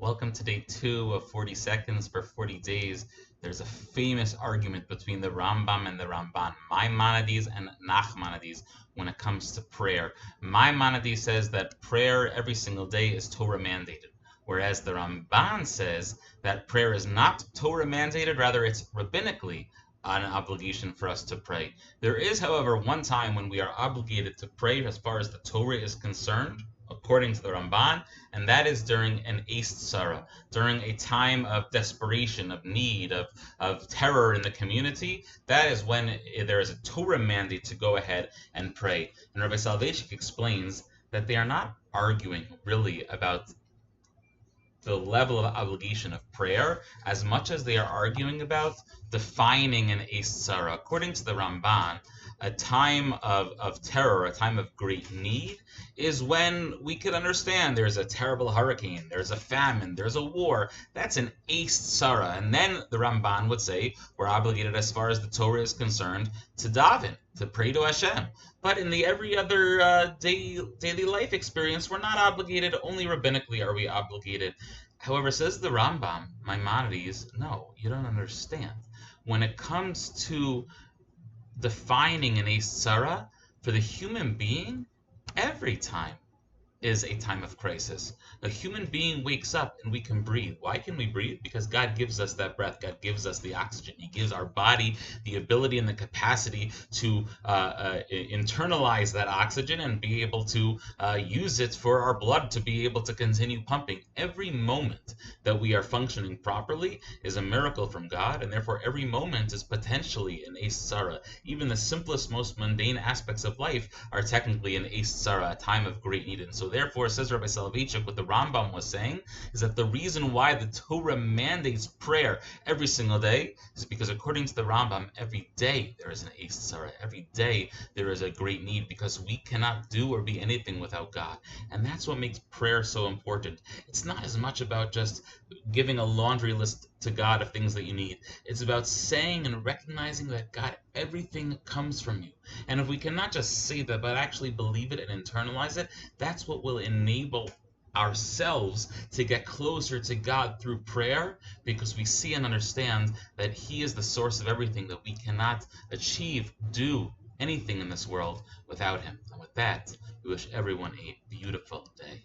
Welcome to day 2 of 40 seconds for 40 days. There's a famous argument between the Rambam and the Ramban, Maimonides and Nachmanides, when it comes to prayer. Maimonides says that prayer every single day is Torah mandated, whereas the Ramban says that prayer is not Torah mandated, rather it's rabbinically an obligation for us to pray. There is, however, one time when we are obligated to pray as far as the Torah is concerned, according to the Ramban, and that is during an Eist Sarah, during a time of desperation, of need, of terror in the community. That is when there is a Torah mandate to go ahead and pray. And Rabbi Soloveitchik explains that they are not arguing really about the level of obligation of prayer as much as they are arguing about defining an Eist Sarah. According to the Ramban, a time of terror, a time of great need, is when we could understand there's a terrible hurricane, there's a famine, there's a war. That's an Eist Sarah. And then the Ramban would say we're obligated, as far as the Torah is concerned, to daven, to pray to Hashem. But in the every other daily life experience, we're not obligated. Only rabbinically are we obligated. However, says the Rambam, Maimonides, no, you don't understand. When it comes to defining an Eist Sarah, for the human being, every time is a time of crisis. A human being wakes up and we can breathe. Why can we breathe? Because God gives us that breath. God gives us the oxygen. He gives our body the ability and the capacity to internalize that oxygen and be able to use it for our blood to be able to continue pumping. Every moment that we are functioning properly is a miracle from God, and therefore every moment is potentially an Eist Sarah. Even the simplest, most mundane aspects of life are technically an Eist Sarah, a time of great need. And so therefore, says Rabbi Soloveitchik, what the Rambam was saying is that the reason why the Torah mandates prayer every single day is because, according to the Rambam, every day there is an Eist Sarah. Every day there is a great need, because we cannot do or be anything without God. And that's what makes prayer so important. It's not as much about just giving a laundry list to God of things that you need. It's about saying and recognizing that, God, everything comes from you. And if we cannot just say that, but actually believe it and internalize it, that's what will enable ourselves to get closer to God through prayer, because we see and understand that He is the source of everything, that we cannot achieve, do anything in this world without Him. And with that, we wish everyone a beautiful day.